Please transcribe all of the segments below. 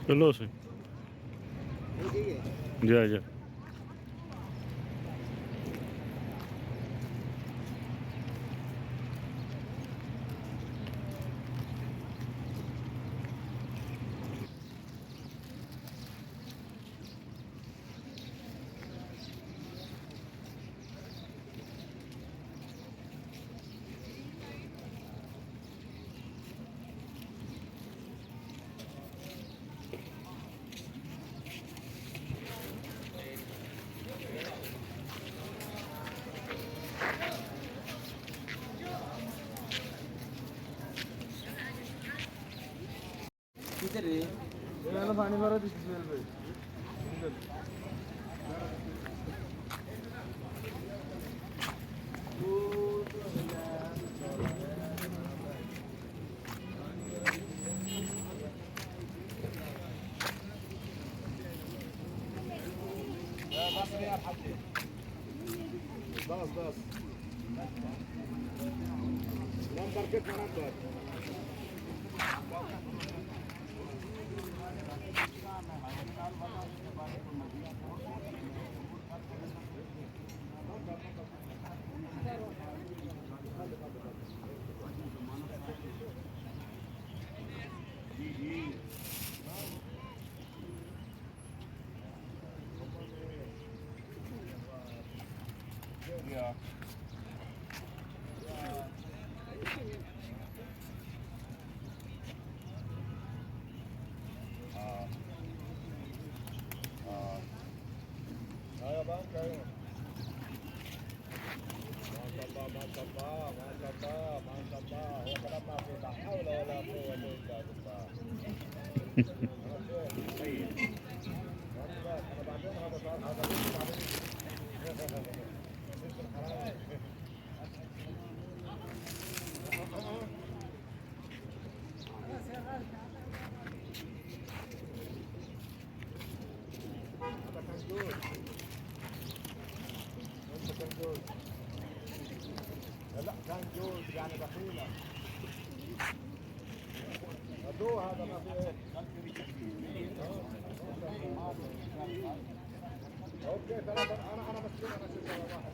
चलो से जा जा। पानी भरा दिस बस बस नंबर कितना नंबर Yeah. يا بنك ايوه ما شاء الله ما شاء الله ما شاء الله ما شاء الله هو كلام ما في لا حول ولا قوة إلا بالله. طيب أنا بعدين هذا صار هذا هذا كان جود انت كان جود لا كان جود يعني دخيلة هدوه هذا ما في ايه اوكي ثلاثة انا مسؤول انا شو واحد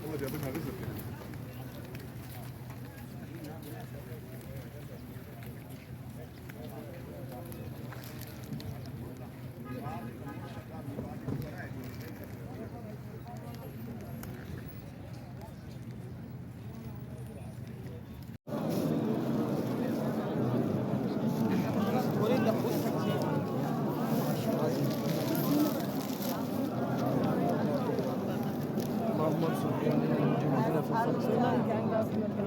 هو جايبينها رزق يعني مرزوقين ربنا في الخلق